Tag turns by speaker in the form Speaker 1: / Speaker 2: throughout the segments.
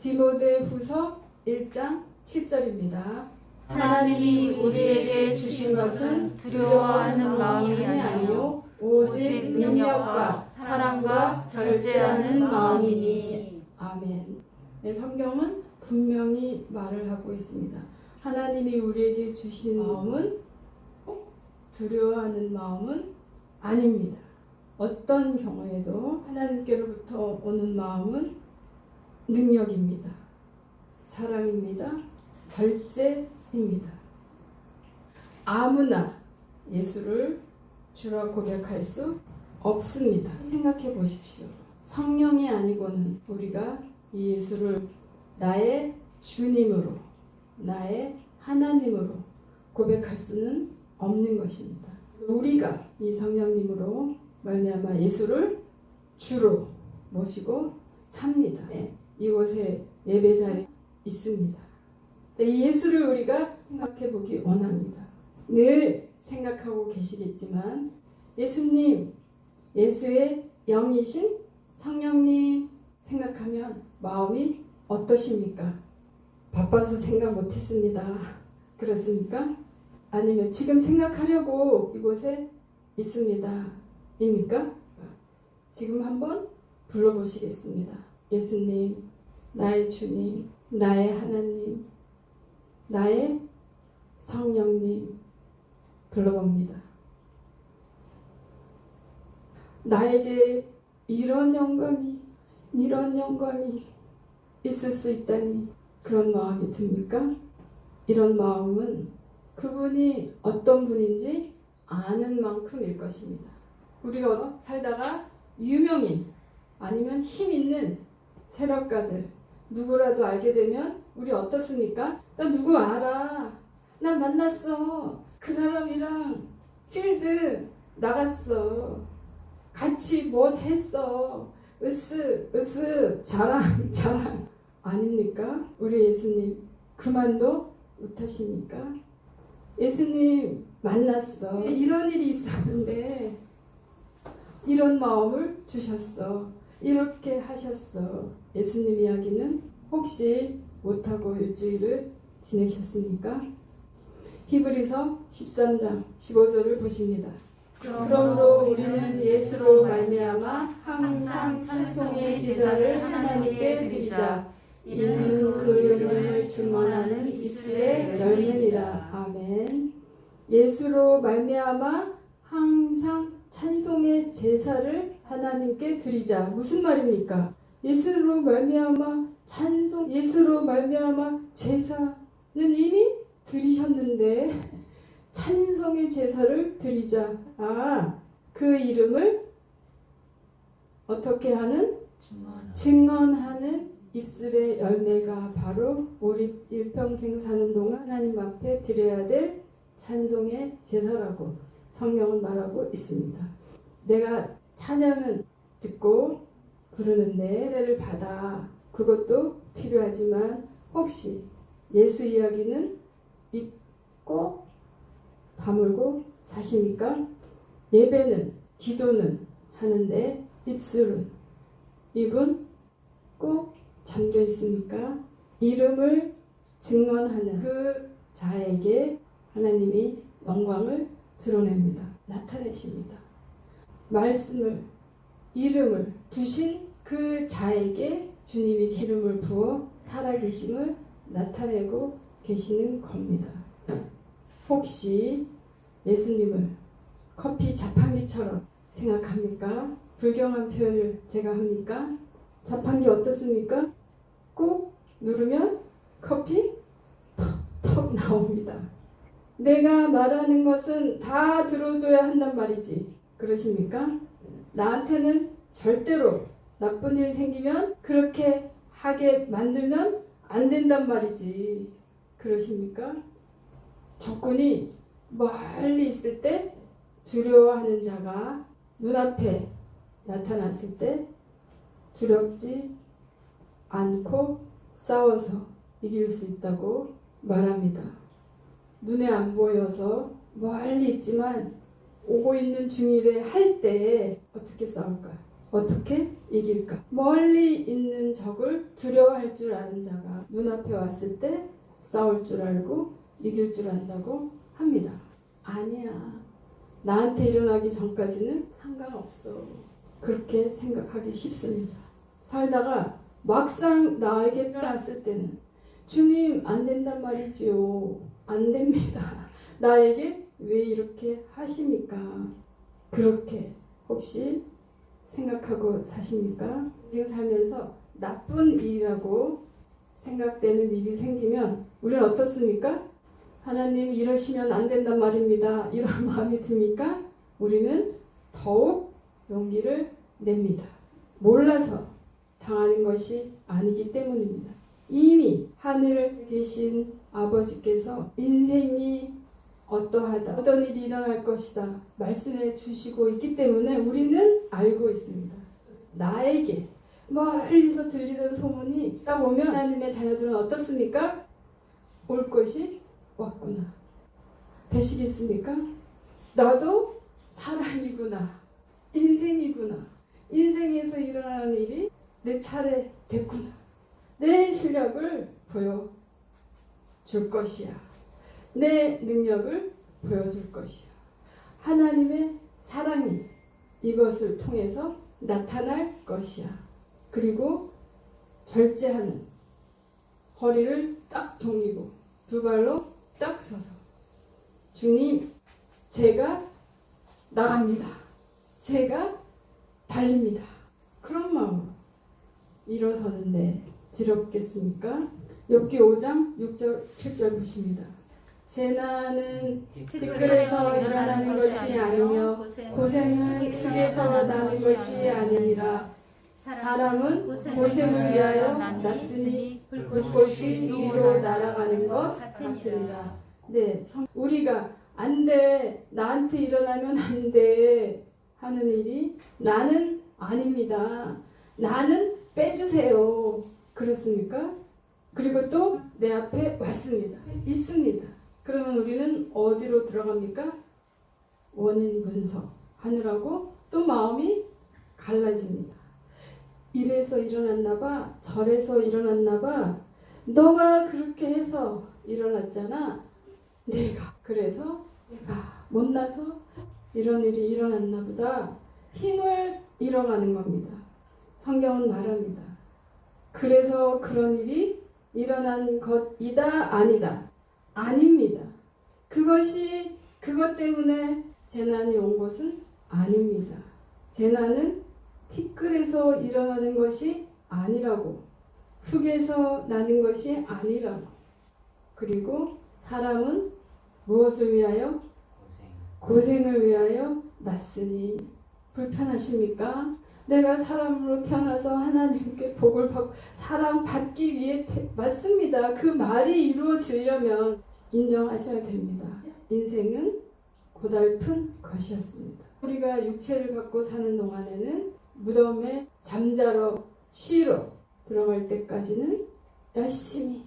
Speaker 1: 디모데후서 1장 7절입니다.
Speaker 2: 하나님이 우리에게 주신 것은 두려워하는 마음이 아니요 오직 능력과 사랑과 절제하는 마음이니.
Speaker 1: 아멘. 네, 성경은 분명히 말을 하고 있습니다. 하나님이 우리에게 주신 마음은 두려워하는 마음은 아닙니다. 어떤 경우에도 하나님께로부터 오는 마음은 능력입니다. 사랑입니다. 절제입니다. 아무나 예수를 주라 고백할 수 없습니다. 생각해 보십시오. 성령이 아니고는 우리가 이 예수를 나의 주님으로, 나의 하나님으로 고백할 수는 없는 것입니다. 우리가 이 성령님으로 말미암아 예수를 주로 모시고 삽니다. 이곳에 예배 자리에 있습니다. 이 예수를 우리가 생각해 보기 원합니다. 늘 생각하고 계시겠지만 예수님, 예수의 영이신 성령님 생각하면 마음이 어떠십니까? 바빠서 생각 못했습니다. 그렇습니까? 아니면 지금 생각하려고 이곳에 있습니다. 입니까? 지금 한번 불러보시겠습니다. 예수님, 나의 주님, 나의 하나님, 나의 성령님 불러봅니다. 나에게 이런 영광이 있을 수 있다니 그런 마음이 듭니까? 이런 마음은 그분이 어떤 분인지 아는 만큼일 것입니다. 우리가 살다가 유명인 아니면 힘 있는 세력가들 누구라도 알게 되면 우리 어떻습니까? 나 누구 알아. 나 만났어. 그 사람이랑 필드 나갔어. 같이 뭐 했어. 으쓱 자랑 아닙니까? 우리 예수님 그만도 못하십니까? 예수님 만났어. 이런 일이 있었는데 이런 마음을 주셨어. 이렇게 하셨어. 예수님 이야기는 혹시 못하고 일주일을 지내셨습니까? 히브리서 13장 15절을 보십니다. 그러므로 우리는 예수로 말미암아 항상 찬송의 제사를 하나님께 드리자. 이는 그 이름을 증언하는 입술의 열매니라. 아멘. 예수로 말미암아 항상 찬송의 제사를 하나님께 드리자. 무슨 말입니까? 예수로 말미암아 찬송, 예수로 말미암아 제사는 이미 드리셨는데 찬송의 제사를 드리자. 그 이름을 어떻게 하는? 증언하는 입술의 열매가 바로 우리 일평생 사는 동안 하나님 앞에 드려야 될 찬송의 제사라고 성경은 말하고 있습니다. 내가 찬양은 듣고 부르는데 은혜를 받아 그것도 필요하지만 혹시 예수 이야기는 입고 다물고 사십니까? 예배는 기도는 하는데 입은 꼭 잠겨 있습니까? 이름을 증언하는 그 자에게 하나님이 영광을 드러냅니다. 나타내십니다. 말씀을, 이름을 두신 그 자에게 주님이 기름을 부어 살아계심을 나타내고 계시는 겁니다. 혹시 예수님을 커피 자판기처럼 생각합니까? 불경한 표현을 제가 합니까? 자판기 어떻습니까? 꾹 누르면 커피 턱 나옵니다. 내가 말하는 것은 다 들어줘야 한단 말이지. 그러십니까? 나한테는 절대로 나쁜 일 생기면 그렇게 하게 만들면 안 된단 말이지. 그러십니까? 적군이 멀리 있을 때 두려워하는 자가 눈앞에 나타났을 때 두렵지 않고 싸워서 이길 수 있다고 말합니다. 눈에 안 보여서 멀리 있지만 오고 있는 중일에 할 때 어떻게 싸울까요? 어떻게 이길까? 멀리 있는 적을 두려워할 줄 아는 자가 눈앞에 왔을 때 싸울 줄 알고 이길 줄 안다고 합니다. 아니야. 나한테 일어나기 전까지는 상관없어. 그렇게 생각하기 쉽습니다. 살다가 막상 나에게 일어났을 때는 주님 안 된단 말이지요. 안 됩니다. 나에게 왜 이렇게 하십니까? 그렇게 혹시 생각하고 사십니까? 인생 살면서 나쁜 일이라고 생각되는 일이 생기면 우리는 어떻습니까? 하나님 이러시면 안 된단 말입니다. 이런 마음이 듭니까? 우리는 더욱 용기를 냅니다. 몰라서 당하는 것이 아니기 때문입니다. 이미 하늘에 계신 아버지께서 인생이 어떠하다, 어떤 일이 일어날 것이다 말씀해 주시고 있기 때문에 우리는 알고 있습니다. 나에게 멀리서 들리는 소문이 있다 보면 하나님의 자녀들은 어떻습니까? 올 것이 왔구나. 되시겠습니까? 나도 사람이구나. 인생이구나. 인생에서 일어나는 일이 내 차례 됐구나. 내 실력을 보여줄 것이야. 내 능력을 보여줄 것이야. 하나님의 사랑이 이것을 통해서 나타날 것이야. 그리고 절제하는 허리를 딱 동이고 두 발로 딱 서서 주님, 제가 나갑니다. 제가 달립니다. 그런 마음으로 일어서는데 두렵겠습니까? 욥기 5장 6절 7절 보십니다. 재난은 티끌에서 일어나는 것이 아니며 고생은 흙에서 나는 것이 아니니라. 사람은 고생을 위하여 났으니 불꽃이 위로 날아가는 것 같으니라. 네, 우리가 안 돼, 나한테 일어나면 안 돼 하는 일이 나는 아닙니다. 나는 빼주세요. 그렇습니까? 그리고 또 내 앞에 왔습니다. 있습니다. 그러면 우리는 어디로 들어갑니까? 원인 분석 하느라고 또 마음이 갈라집니다. 이래서 일어났나 봐. 저래서 일어났나 봐. 너가 그렇게 해서 일어났잖아. 그래서 내가 못나서 이런 일이 일어났나 보다. 힘을 잃어가는 겁니다. 성경은 말합니다. 그래서 그런 일이 일어난 것이다 아니다. 아닙니다. 그것 때문에 재난이 온 것은 아닙니다. 재난은 티끌에서 일어나는 것이 아니라고, 흙에서 나는 것이 아니라고. 그리고 사람은 무엇을 위하여? 고생을 위하여 났으니. 불편하십니까? 내가 사람으로 태어나서 하나님께 복을 받고 사랑 받기 위해 맞습니다. 그 말이 이루어지려면 인정하셔야 됩니다. 인생은 고달픈 것이었습니다. 우리가 육체를 갖고 사는 동안에는 무덤에 잠자러 쉬러 들어갈 때까지는 열심히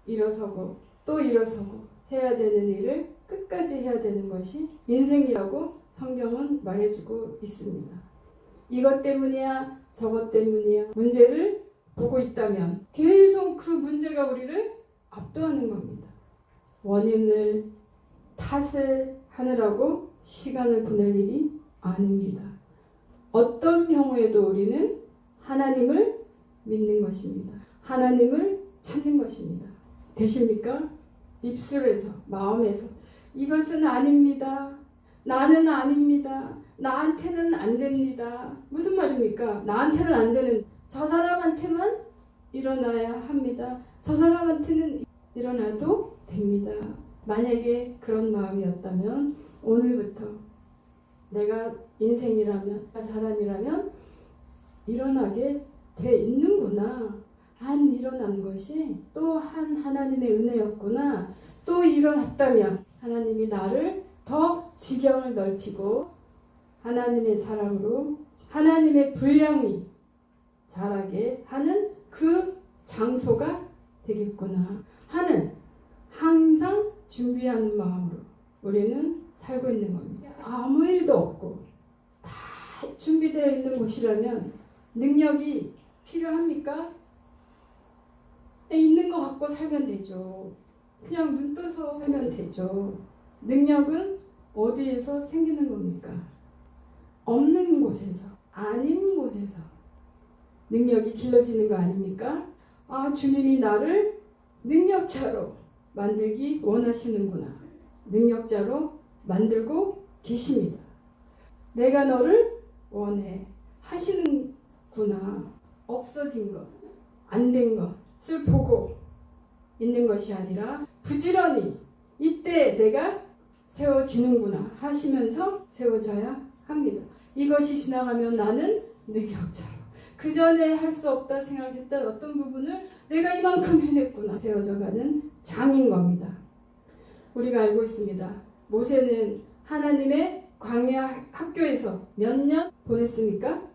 Speaker 1: 일어서고 또 일어서고 해야 되는 일을 끝까지 해야 되는 것이 인생이라고 성경은 말해주고 있습니다. 이것 때문이야 저것 때문이야 문제를 보고 있다면 계속 그 문제가 우리를 압도하는 겁니다. 원인을 탓을 하느라고 시간을 보낼 일이 아닙니다. 어떤 경우에도 우리는 하나님을 믿는 것입니다. 하나님을 찾는 것입니다. 되십니까? 입술에서, 마음에서 이것은 아닙니다. 나는 아닙니다. 나한테는 안 됩니다. 무슨 말입니까? 나한테는 안 되는, 저 사람한테만 일어나야 합니다. 저 사람한테는 일어나도 됩니다. 만약에 그런 마음이었다면 오늘부터 내가 인생이라면, 사람이라면 일어나게 돼 있는구나. 안 일어난 것이 또 한 하나님의 은혜였구나. 또 일어났다면 하나님이 나를 더 지경을 넓히고 하나님의 사랑으로 하나님의 분량이 자라게 하는 그 장소가 되겠구나 하는 항상 준비하는 마음으로 우리는 살고 있는 겁니다. 아무 일도 없고 다 준비되어 있는 곳이라면 능력이 필요합니까? 있는 거 갖고 살면 되죠. 그냥 눈 떠서 살면 되죠. 능력은 어디에서 생기는 겁니까? 없는 곳에서, 아닌 곳에서 능력이 길러지는 거 아닙니까? 아, 주님이 나를 능력자로 만들기 원하시는구나. 능력자로 만들고 계십니다. 내가 너를 원해 하시는구나. 없어진 것, 안 된 것을 보고 있는 것이 아니라 부지런히 이때 내가 세워지는구나 하시면서 세워져야 합니다. 이것이 지나가면 나는 능력자로 그 전에 할 수 없다 생각했던 어떤 부분을 내가 이만큼 해냈구나 세워져가는 장인 겁니다. 우리가 알고 있습니다. 모세는 하나님의 광야 학교에서 몇 년 보냈습니까?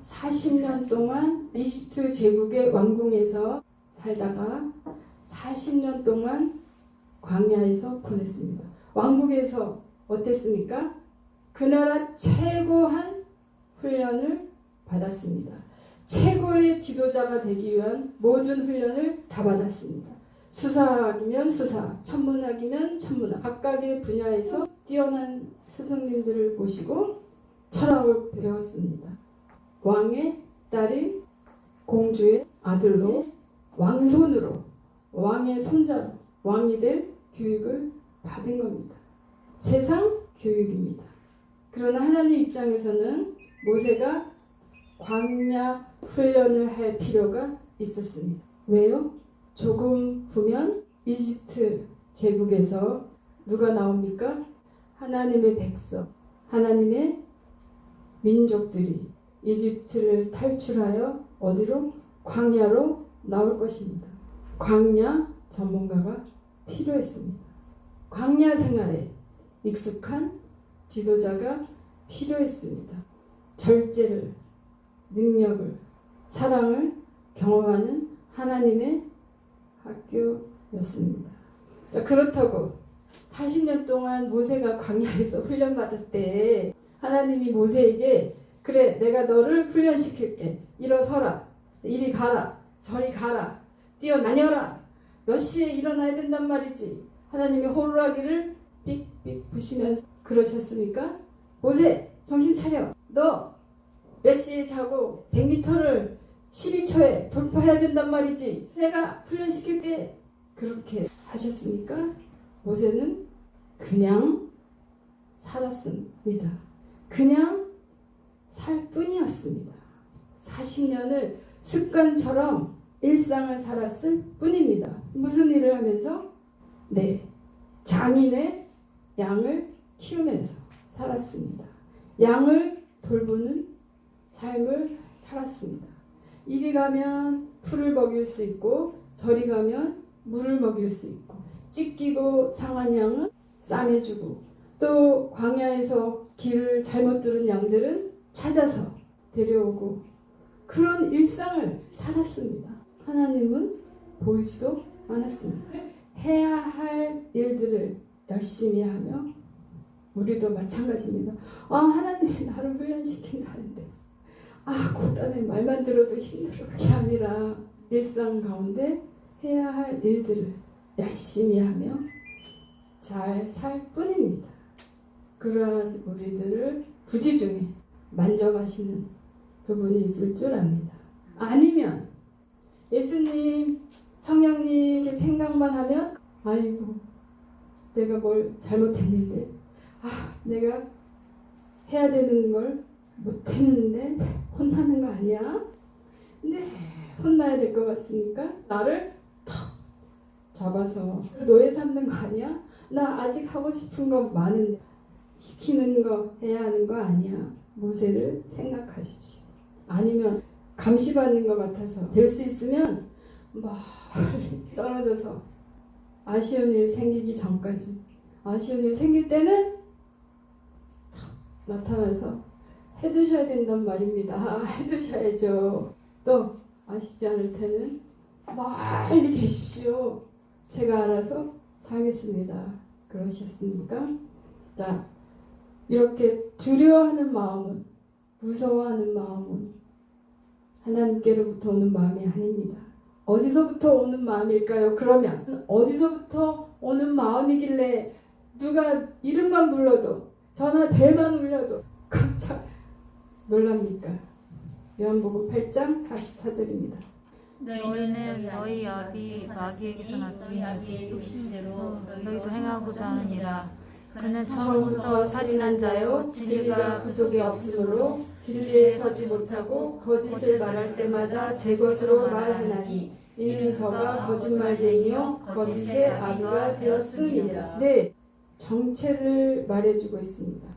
Speaker 1: 40년 동안 이집트 제국의 왕궁에서 살다가 40년 동안 광야에서 보냈습니다. 왕국에서 어땠습니까? 그 나라 최고한 훈련을 받았습니다. 최고의 지도자가 되기 위한 모든 훈련을 다 받았습니다. 수사학이면 수사, 천문학이면 천문학, 각각의 분야에서 뛰어난 스승님들을 모시고 철학을 배웠습니다. 왕의 딸인 공주의 아들로 왕손으로 왕의 손자로 왕이 될 교육을 받은 겁니다. 세상 교육입니다. 그러나 하나님 입장에서는 모세가 광야 훈련을 할 필요가 있었습니다. 왜요? 조금 후면 이집트 제국에서 누가 나옵니까? 하나님의 백성, 하나님의 민족들이 이집트를 탈출하여 어디로? 광야로 나올 것입니다. 광야 전문가가 필요했습니다. 광야 생활에 익숙한 지도자가 필요했습니다. 절제를, 능력을, 사랑을 경험하는 하나님의 학교였습니다. 자, 그렇다고 40년 동안 모세가 광야에서 훈련받았대. 하나님이 모세에게 그래, 내가 너를 훈련시킬게. 일어서라. 이리 가라. 저리 가라. 뛰어다녀라. 몇 시에 일어나야 된단 말이지. 하나님이 호루라기를 삑삑 부시면서 그러셨습니까? 모세, 정신 차려. 너 몇 시에 자고 100m를 12초에 돌파해야 된단 말이지. 내가 훈련시킬게. 그렇게 하셨습니까? 모세는 그냥 살았습니다. 그냥 살 뿐이었습니다. 40년을 습관처럼 일상을 살았을 뿐입니다. 무슨 일을 하면서? 네, 장인의 양을 키우면서 살았습니다. 양을 돌보는 삶을 살았습니다. 이리 가면 풀을 먹일 수 있고 저리 가면 물을 먹일 수 있고 찢기고 상한 양은 싸매주고 또 광야에서 길을 잘못 들은 양들은 찾아서 데려오고 그런 일상을 살았습니다. 하나님은 보이지도 않았습니다. 해야 할 일들을 열심히 하며 우리도 마찬가지입니다. 아, 하나님이 나를 훈련시킨다는데 고단해 말만 들어도 힘들어. 그게 아니라 일상 가운데 해야 할 일들을 열심히 하며 잘 살 뿐입니다. 그러한 우리들을 부지중에 만져가시는 부분이 있을 줄 압니다. 아니면 예수님, 성령님 생각만 하면 아이고 내가 뭘 잘못했는데 내가 해야 되는 걸 못했는데 혼나는 거 아니야? 근데 혼나야 될 것 같으니까 나를 턱 잡아서 노예 삼는 거 아니야? 나 아직 하고 싶은 거 많은데 시키는 거 해야 하는 거 아니야? 모세를 생각하십시오. 아니면 감시받는 것 같아서 될 수 있으면 멀리 떨어져서 아쉬운 일 생기기 전까지 아쉬운 일 생길 때는 탁 나타나서 해주셔야 된단 말입니다. 해주셔야죠. 또 아쉽지 않을 때는 멀리 계십시오. 제가 알아서 살겠습니다. 그러셨습니까? 자, 이렇게 두려워하는 마음은 무서워하는 마음은 하나님께로부터 오는 마음이 아닙니다. 어디서부터 오는 마음일까요? 그러면 어디서부터 오는 마음이길래 누가 이름만 불러도 전화 벨만 울려도 깜짝 놀랍니까? 요한복음 8장 44절입니다.
Speaker 2: 너희는 너희 아비 마귀에게서 났지 너희도 행하고자 하느니라. 그는 처음부터 살인한 자요 진리가 그 속에 없으므로 진리에 서지 못하고 거짓을 말할 때마다 제 것으로 말하나니 이는 저가 거짓말쟁이요 거짓의 아비가 되었음이니라. 네, 정체를 말해주고 있습니다.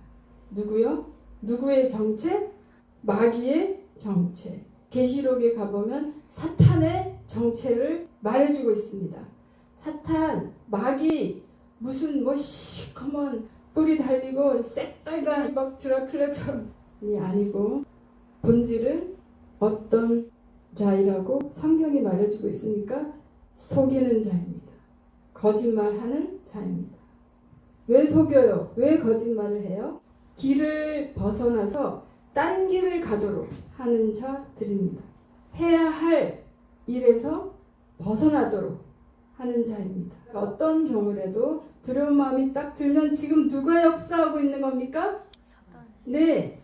Speaker 2: 누구요? 누구의 정체? 마귀의 정체. 계시록에 가보면 사탄의 정체를 말해주고 있습니다. 사탄, 마귀, 무슨 시커먼 뿔이 달리고 새빨간 막 드라큘라처럼이 아니고 본질은 어떤 자이라고 성경이 말해주고 있으니까 속이는 자입니다. 거짓말하는 자입니다. 왜 속여요? 왜 거짓말을 해요? 길을 벗어나서 딴 길을 가도록 하는 자들입니다. 해야 할 일에서 벗어나도록 하는 자입니다. 어떤 경우라도 두려운 마음이 딱 들면 지금 누가 역사하고 있는 겁니까? 네.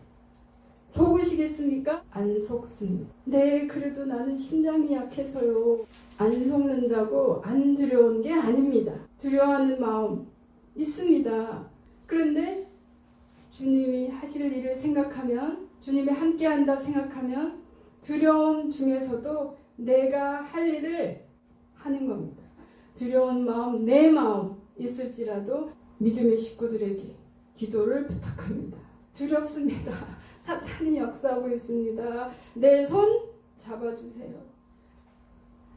Speaker 2: 속으시겠습니까? 안 속습니다. 네, 그래도 나는 심장이 약해서요. 안 속는다고 안 두려운 게 아닙니다. 두려워하는 마음 있습니다. 그런데 주님이 하실 일을 생각하면, 주님이 함께 한다고 생각하면 두려움 중에서도 내가 할 일을 하는 겁니다. 두려운 마음, 내 마음 있을지라도 믿음의 식구들에게 기도를 부탁합니다. 두렵습니다. 사탄이 역사하고 있습니다. 내 손 잡아주세요.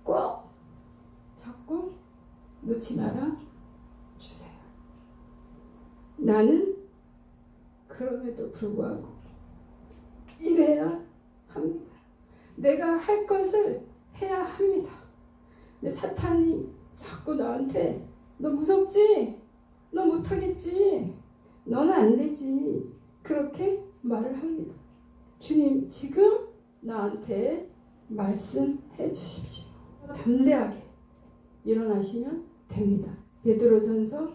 Speaker 2: 꼭 잡고 놓지 말아 주세요. 나는 그럼에도 불구하고 이래야 합니다. 내가 할 것을 해야 합니다. 근데 사탄이 자꾸 나한테 너 무섭지? 너 못하겠지? 너는 안 되지. 그렇게 말을 합니다. 주님, 지금 나한테 말씀해 주십시오. 담대하게 일어나시면 됩니다. 베드로전서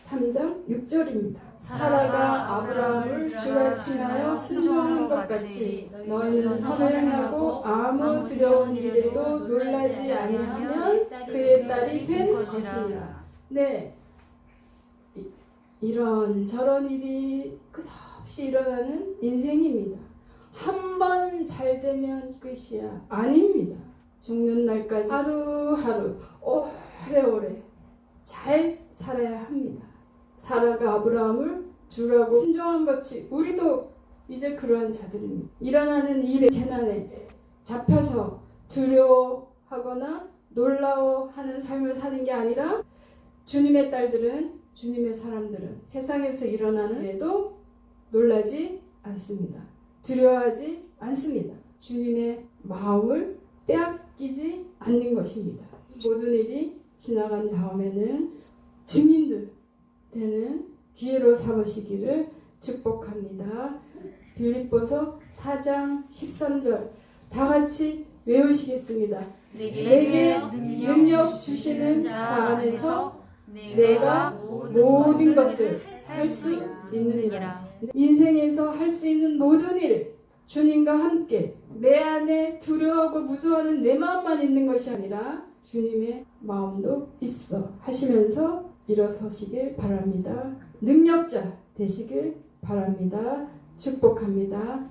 Speaker 2: 3장 6절입니다. 사라가 아브라함을 주가 칭하여 순종한 것 같이 너희는 선을 행하고 아무 두려운 일에도 놀라지 아니하면 그의 딸이 된 것이니라. 네, 이런 저런 일이 끝없이 일어나는 인생입니다. 한 번 잘 되면 끝이야. 아닙니다. 죽는 날까지 하루하루 오래오래 잘 살아야 합니다. 사라가 아브라함을 주라고 순종한 것이 우리도 이제 그러한 자들입니다. 일어나는 일의 재난에 잡혀서 두려워하거나 놀라워하는 삶을 사는 게 아니라 주님의 딸들은, 주님의 사람들은 세상에서 일어나는 일에도 놀라지 않습니다. 두려워하지 않습니다. 주님의 마음을 빼앗기지 않는 것입니다. 모든 일이 지나간 다음에는 증인들 되는 기회로 삼으시기를 축복합니다. 빌립보서 4장 13절 다 같이 외우시겠습니다. 내게 능력 주시는 자 안에서 내가 모든 것을 할 수 있느니라. 인생에서 할 수 있는 모든 일, 주님과 함께 내 안에 두려워하고 무서워하는 내 마음만 있는 것이 아니라 주님의 마음도 있어 하시면서 일어서시길 바랍니다. 능력자 되시길 바랍니다. 축복합니다.